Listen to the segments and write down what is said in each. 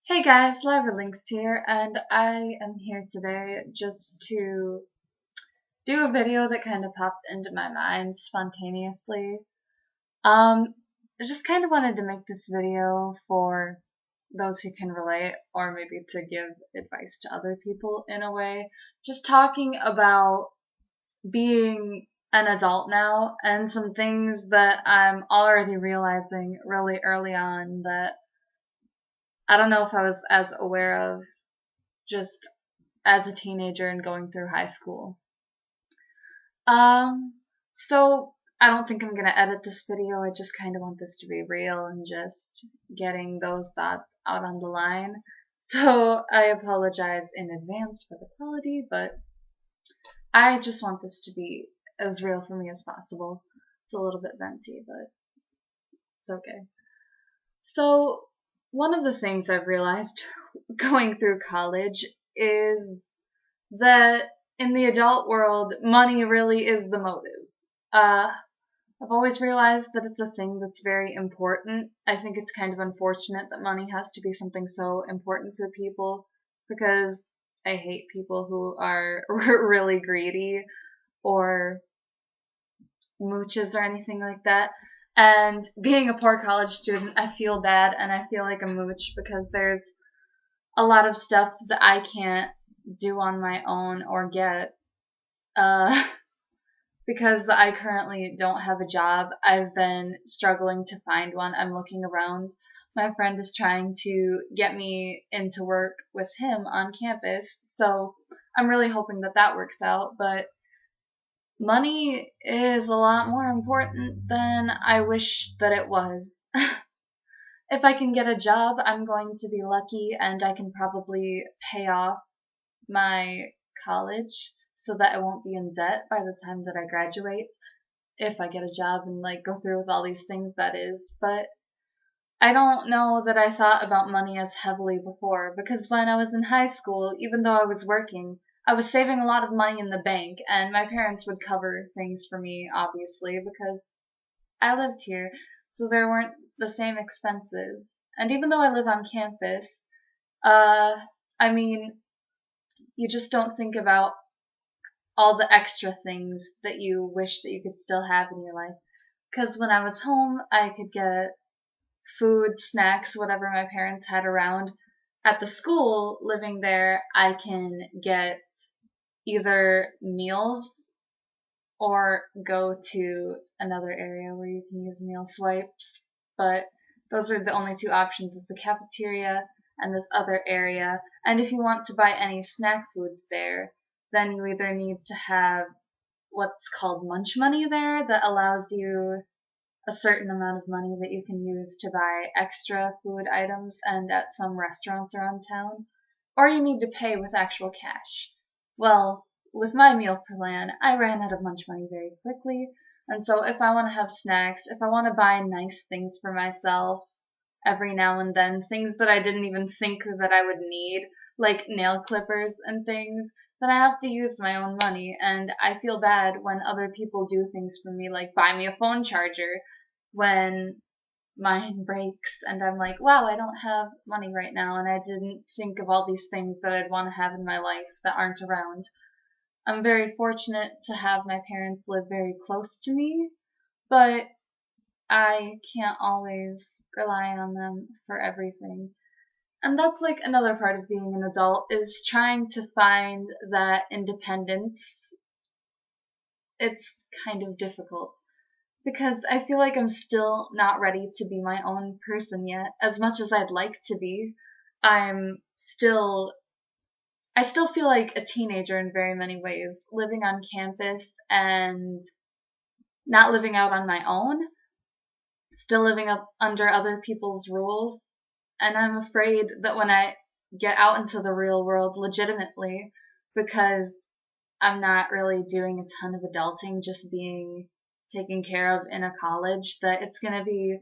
Hey guys, Lyra Linx here, and I am here today just to do a video that kind of popped into my mind spontaneously. I just kind of wanted to make this video for those who can relate, or maybe to give advice to other people in a way. Just talking about being an adult now and some things that I'm already realizing really early on that I don't know if I was as aware of just as a teenager and going through high school. Um, so I don't think I'm gonna edit this video. I just kind of want this to be real and just getting those thoughts out on the line. So I apologize in advance for the quality, but I just want this to be as real for me as possible. It's a little bit venti, but it's okay. So one of the things I've realized going through college is that in the adult world, money really is the motive. Uh, I've always realized that it's a thing that's very important. I think it's kind of unfortunate that money has to be something so important for people because I hate people who are really greedy or mooches or anything like that. And being a poor college student, I feel bad and I feel like a mooch because there's a lot of stuff that I can't do on my own or get. Uh, because I currently don't have a job, I've been struggling to find one. I'm looking around. My friend is trying to get me into work with him on campus, so I'm really hoping that that works out. But money is a lot more important than I wish that it was. If I can get a job, I'm going to be lucky and I can probably pay off my college so that I won't be in debt by the time that I graduate if I get a job and like go through with all these things, that is. But I don't know that I thought about money as heavily before because when I was in high school, even though I was working, I was saving a lot of money in the bank and my parents would cover things for me, obviously, because I lived here, so there weren't the same expenses. And even though I live on campus, uh, I mean, you just don't think about all the extra things that you wish that you could still have in your life. Because when I was home, I could get food, snacks, whatever my parents had around. At the school, living there, I can get either meals or go to another area where you can use meal swipes. But those are the only two options, is the cafeteria and this other area. And if you want to buy any snack foods there, then you either need to have what's called munch money there that allows you a certain amount of money that you can use to buy extra food items and at some restaurants around town, or you need to pay with actual cash. Well, with my meal plan, I ran out of munch money very quickly, and so if I want to have snacks, if I want to buy nice things for myself every now and then, things that I didn't even think that I would need, like nail clippers and things, then I have to use my own money, and I feel bad when other people do things for me, like buy me a phone charger when mine breaks and I'm like, wow, I don't have money right now and I didn't think of all these things that I'd want to have in my life that aren't around. I'm very fortunate to have my parents live very close to me, but I can't always rely on them for everything. And that's like another part of being an adult, is trying to find that independence. It's kind of difficult because I feel like I'm still not ready to be my own person yet. As much as I'd like to be, I'm still I still feel like a teenager in very many ways, living on campus and not living out on my own, still living up under other people's rules. And I'm afraid that when I get out into the real world legitimately, because I'm not really doing a ton of adulting, just being taken care of in a college, that it's going to be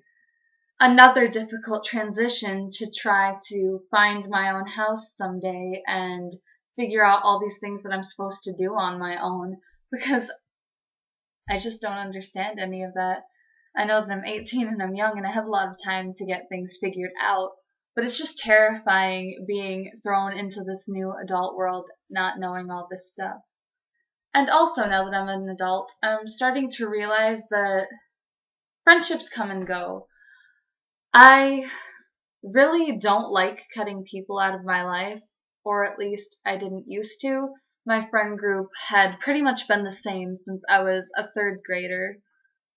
another difficult transition to try to find my own house someday and figure out all these things that I'm supposed to do on my own, because I just don't understand any of that. I know that I'm 18 and I'm young and I have a lot of time to get things figured out, But it's just terrifying being thrown into this new adult world, not knowing all this stuff. And also, now that I'm an adult, I'm starting to realize that friendships come and go. I really don't like cutting people out of my life, or at least I didn't used to. My friend group had pretty much been the same since I was a third grader.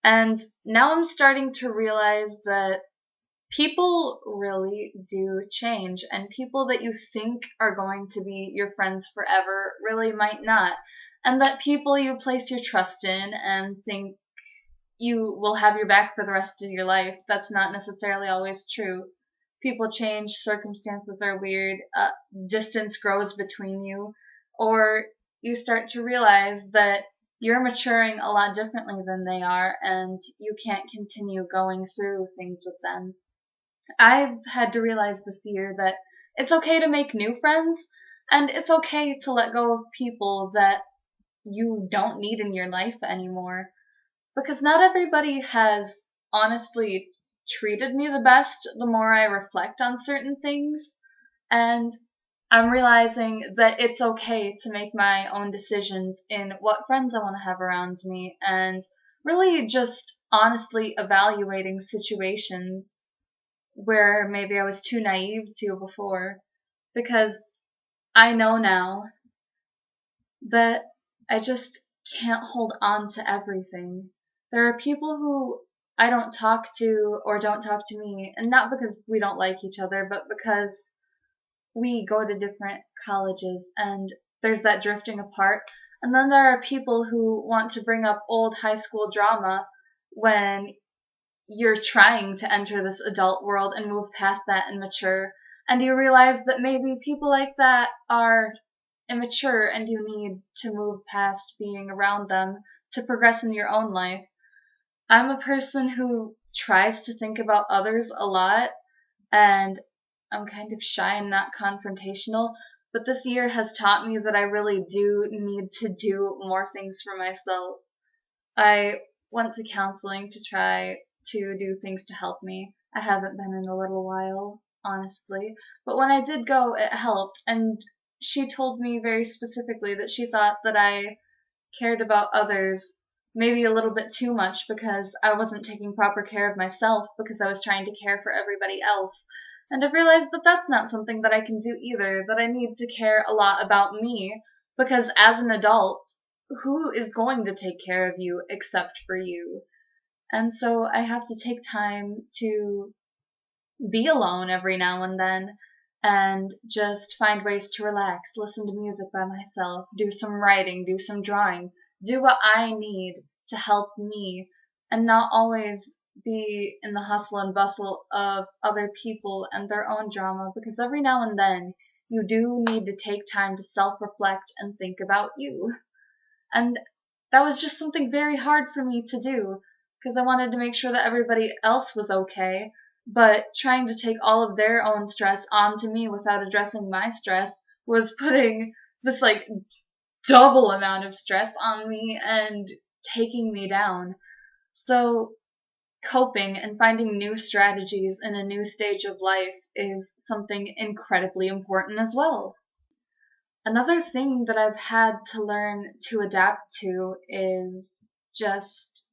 And now I'm starting to realize that people really do change, and people that you think are going to be your friends forever really might not. And that people you place your trust in and think you will have your back for the rest of your life, that's not necessarily always true. People change, circumstances are weird, distance grows between you, or you start to realize that you're maturing a lot differently than they are, and you can't continue going through things with them. I've had to realize this year that it's okay to make new friends, and it's okay to let go of people that you don't need in your life anymore. Because not everybody has honestly treated me the best the more I reflect on certain things. And I'm realizing that it's okay to make my own decisions in what friends I want to have around me, and really just honestly evaluating situations where maybe I was too naive to before. Because I know now that I just can't hold on to everything. There are people who I don't talk to or don't talk to me, and not because we don't like each other, but because we go to different colleges and there's that drifting apart. And then there are people who want to bring up old high school drama when you're trying to enter this adult world and move past that and mature. And you realize that maybe people like that are immature and you need to move past being around them to progress in your own life. I'm a person who tries to think about others a lot, and I'm kind of shy and not confrontational, but this year has taught me that I really do need to do more things for myself. I went to counseling to try to do things to help me. I haven't been in a little while, honestly, but when I did go, it helped, and she told me very specifically that she thought that I cared about others maybe a little bit too much because I wasn't taking proper care of myself because I was trying to care for everybody else. And I've realized that that's not something that I can do either, that I need to care a lot about me, because as an adult, who is going to take care of you except for you? And so I have to take time to be alone every now and then and just find ways to relax, listen to music by myself, do some writing, do some drawing, do what I need to help me, and not always be in the hustle and bustle of other people and their own drama, because every now and then you do need to take time to self-reflect and think about you. And that was just something very hard for me to do, because I wanted to make sure that everybody else was okay, but trying to take all of their own stress onto me without addressing my stress was putting this like double amount of stress on me and taking me down. So coping and finding new strategies in a new stage of life is something incredibly important as well. Another thing that I've had to learn to adapt to is just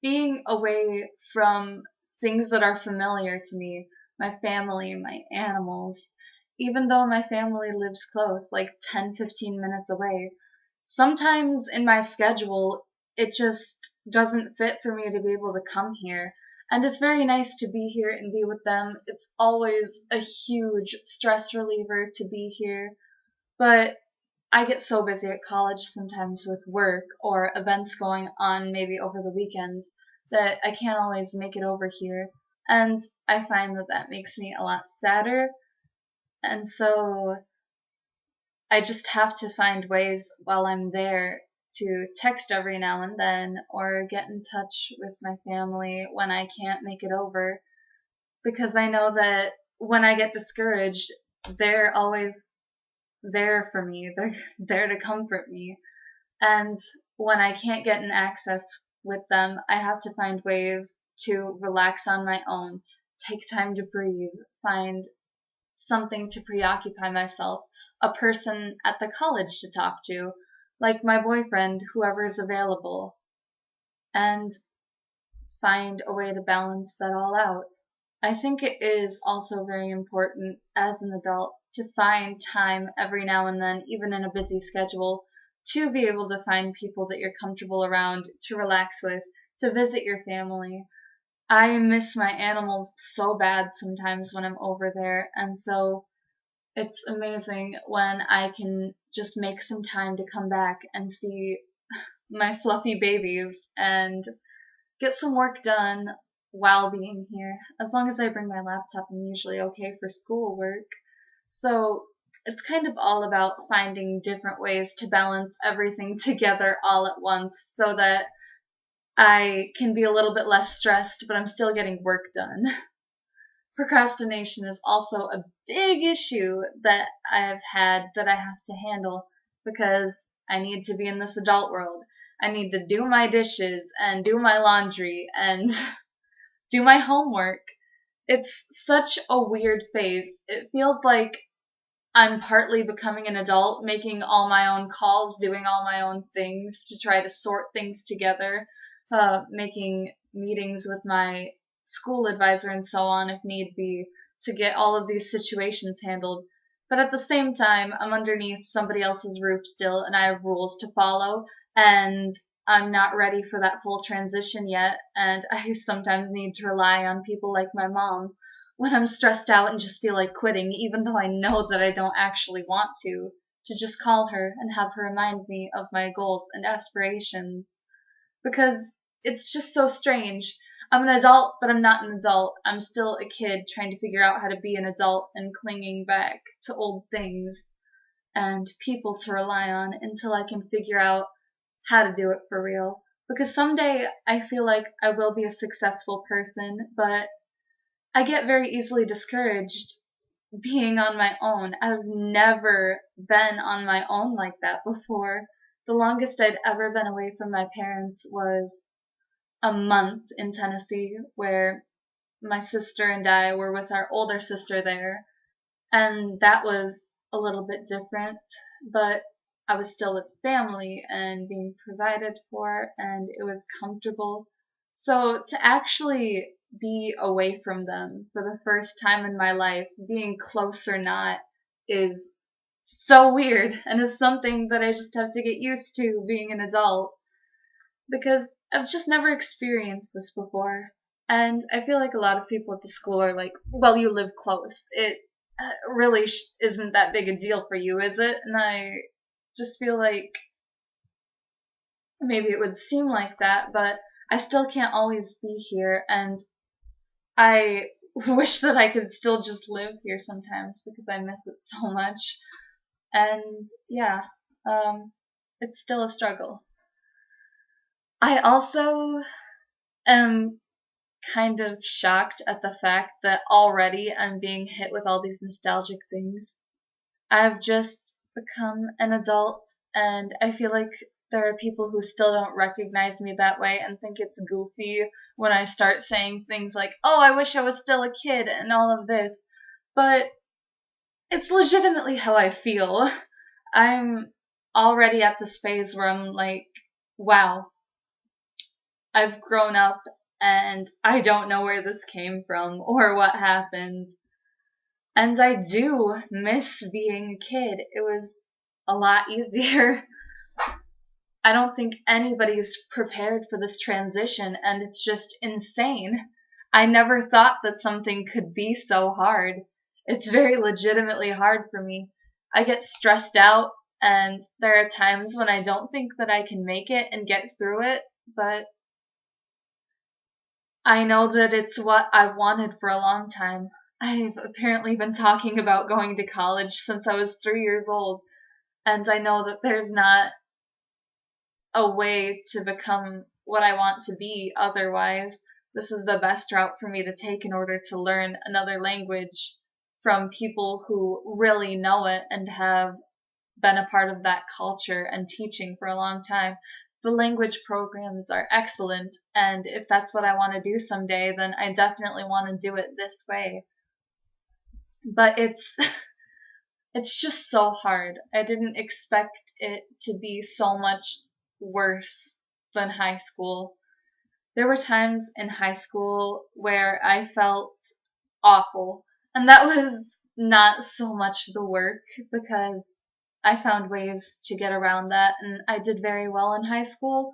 being away from things that are familiar to me, my family, my animals. Even though my family lives close, like 10, 15 minutes away, sometimes in my schedule, it just doesn't fit for me to be able to come here. And it's very nice to be here and be with them. It's always a huge stress reliever to be here. But I get so busy at college sometimes with work or events going on maybe over the weekends that I can't always make it over here. And I find that that makes me a lot sadder. And so I just have to find ways while I'm there to text every now and then or get in touch with my family when I can't make it over. Because I know that when I get discouraged, they're always there for me. They're there to comfort me. And when I can't get an access with them, I have to find ways to relax on my own, take time to breathe, find something to preoccupy myself, a person at the college to talk to, like my boyfriend, whoever's available, and find a way to balance that all out. I think it is also very important as an adult to find time every now and then, even in a busy schedule, to be able to find people that you're comfortable around, to relax with, to visit your family. I miss my animals so bad sometimes when I'm over there, and so it's amazing when I can just make some time to come back and see my fluffy babies and get some work done while being here. As long as I bring my laptop, I'm usually okay for schoolwork. So it's kind of all about finding different ways to balance everything together all at once so that I can be a little bit less stressed, but I'm still getting work done. Procrastination is also a big issue that I've had that I have to handle because I need to be in this adult world. I need to do my dishes and do my laundry and do my homework. It's such a weird phase. It feels like I'm partly becoming an adult, making all my own calls, doing all my own things to try to sort things together, making meetings with my school advisor and so on if need be to get all of these situations handled. But at the same time, I'm underneath somebody else's roof still and I have rules to follow and I'm not ready for that full transition yet and I sometimes need to rely on people like my mom when I'm stressed out and just feel like quitting, even though I know that I don't actually want to just call her and have her remind me of my goals and aspirations. Because it's just so strange. I'm an adult, but I'm not an adult. I'm still a kid trying to figure out how to be an adult and clinging back to old things and people to rely on until I can figure out how to do it for real. Because someday I feel like I will be a successful person, but I get very easily discouraged being on my own. I've never been on my own like that before. The longest I'd ever been away from my parents was a month in Tennessee, where my sister and I were with our older sister there, and that was a little bit different, but I was still with family and being provided for, and it was comfortable. So to actually be away from them for the first time in my life, being close or not, is so weird and is something that I just have to get used to being an adult because I've just never experienced this before. And I feel like a lot of people at the school are like, well, you live close. It really isn't that big a deal for you, is it? And I just feel like maybe it would seem like that, but I still can't always be here. And I wish that I could still just live here sometimes because I miss it so much. And yeah, it's still a struggle. I also am kind of shocked at the fact that already I'm being hit with all these nostalgic things. I've just become an adult, and I feel like there are people who still don't recognize me that way and think it's goofy when I start saying things like, oh, I wish I was still a kid and all of this. But it's legitimately how I feel. I'm already at this phase where I'm like, wow, I've grown up and I don't know where this came from or what happened. And I do miss being a kid. It was a lot easier. I don't think anybody's prepared for this transition, and it's just insane. I never thought that something could be so hard. It's very legitimately hard for me. I get stressed out, and there are times when I don't think that I can make it and get through it, but I know that it's what I've wanted for a long time. I've apparently been talking about going to college since I was 3 years old, and I know that there's not a way to become what I want to be otherwise. This is the best route for me to take in order to learn another language from people who really know it and have been a part of that culture and teaching for a long time. The language programs are excellent, and if that's what I want to do someday, then I definitely want to do it this way. But it's just so hard. I didn't expect it to be so much worse than high school. There were times in high school where I felt awful, and that was not so much the work because I found ways to get around that, and I did very well in high school.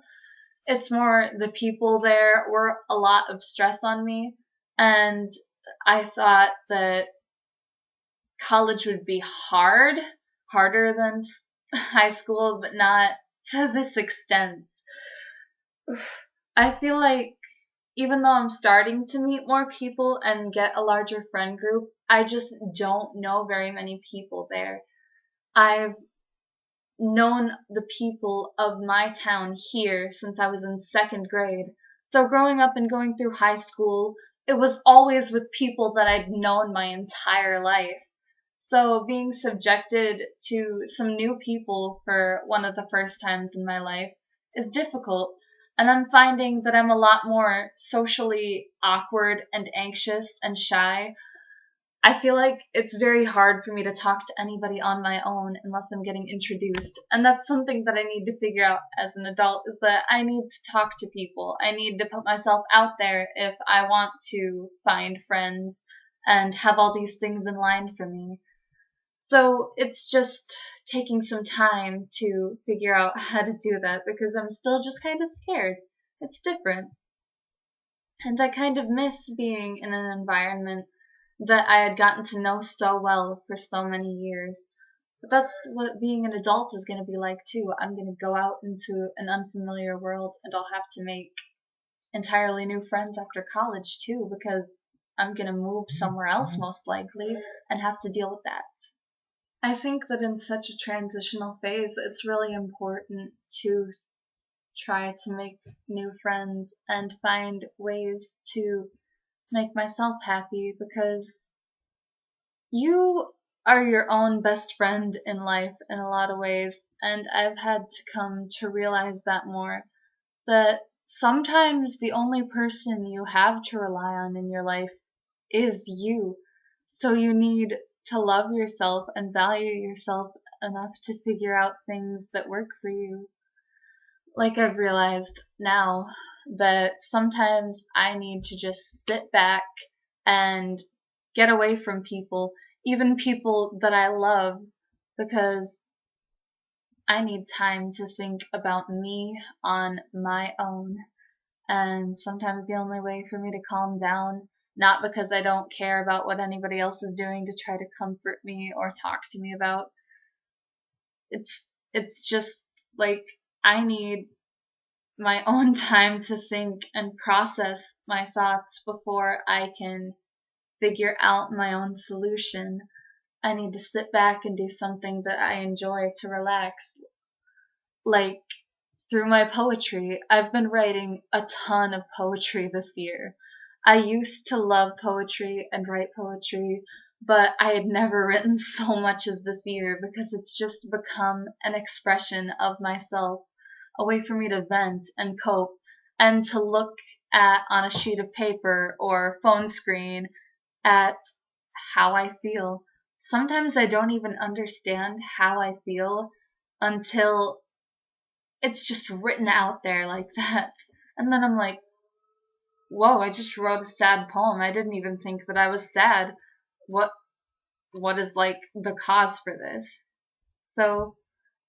It's more the people there were a lot of stress on me, and I thought that college would be harder than high school, but not to this extent. I feel like even though I'm starting to meet more people and get a larger friend group, I just don't know very many people there. I've known the people of my town here since I was in second grade. So growing up and going through high school, it was always with people that I'd known my entire life. So being subjected to some new people for one of the first times in my life is difficult. And I'm finding that I'm a lot more socially awkward and anxious and shy. I feel like it's very hard for me to talk to anybody on my own unless I'm getting introduced. And that's something that I need to figure out as an adult, is that I need to talk to people. I need to put myself out there if I want to find friends and have all these things in line for me. So it's just taking some time to figure out how to do that because I'm still just kind of scared. It's different. And I kind of miss being in an environment that I had gotten to know so well for so many years. But that's what being an adult is going to be like too. I'm going to go out into an unfamiliar world and I'll have to make entirely new friends after college too because I'm going to move somewhere else most likely and have to deal with that. I think that in such a transitional phase, it's really important to try to make new friends and find ways to make myself happy because you are your own best friend in life in a lot of ways, and I've had to come to realize that more. That sometimes the only person you have to rely on in your life is you. So you need to love yourself and value yourself enough to figure out things that work for you. Like I've realized now that sometimes I need to just sit back and get away from people, even people that I love, because I need time to think about me on my own. And sometimes the only way for me to calm down, not because I don't care about what anybody else is doing to try to comfort me or talk to me about, it's just like I need my own time to think and process my thoughts before I can figure out my own solution. I need to sit back and do something that I enjoy to relax. Like through my poetry, I've been writing a ton of poetry this year. I used to love poetry and write poetry, but I had never written so much as this year because it's just become an expression of myself, a way for me to vent and cope and to look at on a sheet of paper or phone screen at how I feel. Sometimes I don't even understand how I feel until it's just written out there like that. And then I'm like, whoa, I just wrote a sad poem. I didn't even think that I was sad. What what is like the cause for this? So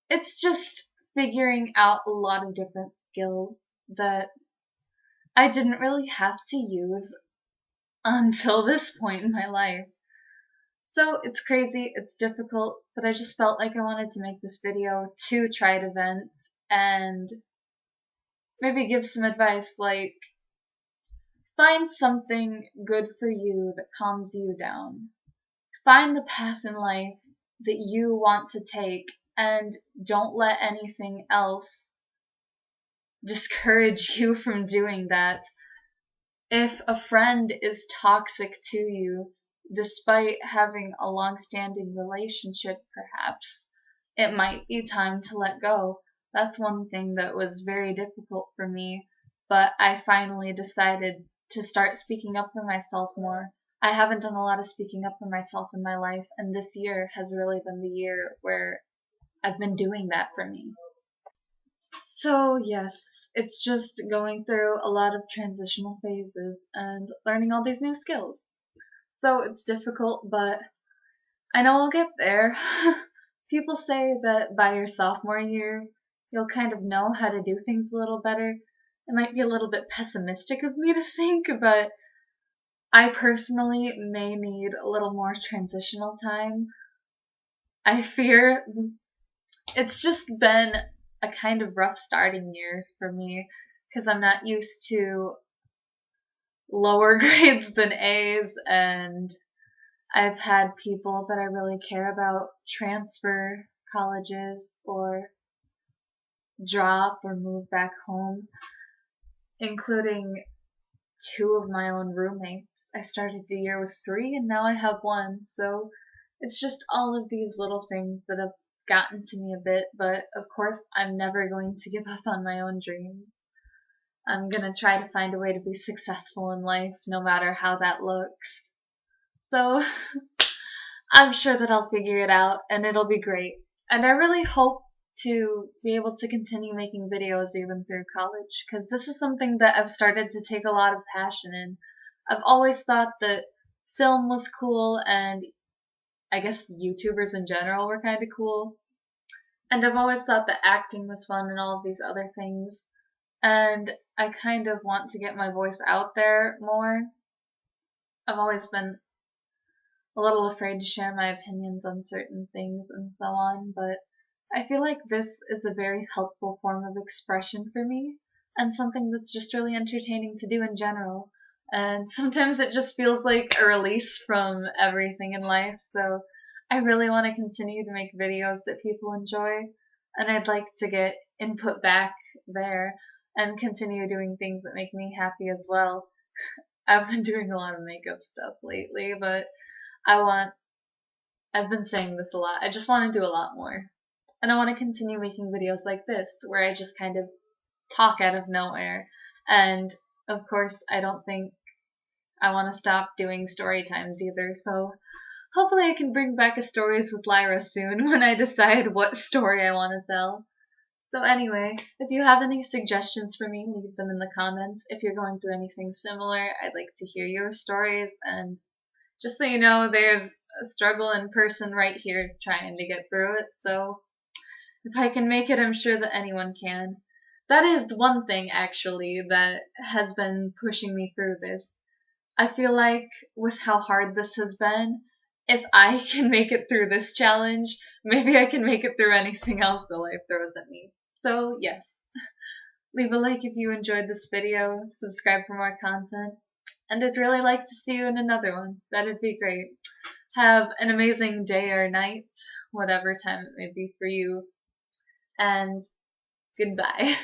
it's just figuring out a lot of different skills that I didn't really have to use until this point in my life. So it's crazy, it's difficult, but I just felt like I wanted to make this video to try to vent and maybe give some advice like find something good for you that calms you down. Find the path in life that you want to take and don't let anything else discourage you from doing that. If a friend is toxic to you, despite having a long-standing relationship perhaps, it might be time to let go. That's one thing that was very difficult for me, but I finally decided to start speaking up for myself more. I haven't done a lot of speaking up for myself in my life, and this year has really been the year where I've been doing that for me. So, yes, it's just going through a lot of transitional phases and learning all these new skills. So, it's difficult, but I know I'll get there. People say that by your sophomore year, you'll kind of know how to do things a little better. It might be a little bit pessimistic of me to think, but I personally may need a little more transitional time. I fear it's just been a kind of rough starting year for me because I'm not used to lower grades than A's, and I've had people that I really care about transfer colleges or drop or move back home, including two of my own roommates. I started the year with three and now I have one, so it's just all of these little things that have gotten to me a bit, but of course I'm never going to give up on my own dreams. I'm gonna try to find a way to be successful in life, no matter how that looks. So, I'm sure that I'll figure it out and it'll be great. And I really hope to be able to continue making videos even through college, because this is something that I've started to take a lot of passion in. I've always thought that film was cool, and I guess YouTubers in general were kind of cool. And I've always thought that acting was fun and all of these other things. And I kind of want to get my voice out there more. I've always been a little afraid to share my opinions on certain things and so on, but I feel like this is a very helpful form of expression for me and something that's just really entertaining to do in general. And sometimes it just feels like a release from everything in life, so I really want to continue to make videos that people enjoy, and I'd like to get input back there and continue doing things that make me happy as well. I've been doing a lot of makeup stuff lately, but I've been saying this a lot. I just want to do a lot more. And I want to continue making videos like this, where I just kind of talk out of nowhere. And of course, I don't think I want to stop doing story times either. So hopefully I can bring back a Stories with Lyra soon when I decide what story I want to tell. So anyway, if you have any suggestions for me, leave them in the comments. If you're going through anything similar, I'd like to hear your stories, and just so you know, there's a struggle in person right here trying to get through it, so if I can make it, I'm sure that anyone can. That is one thing, actually, that has been pushing me through this. I feel like, with how hard this has been, if I can make it through this challenge, maybe I can make it through anything else that life throws at me. So, yes. Leave a like if you enjoyed this video, subscribe for more content, and I'd really like to see you in another one. That'd be great. Have an amazing day or night, whatever time it may be for you, and goodbye.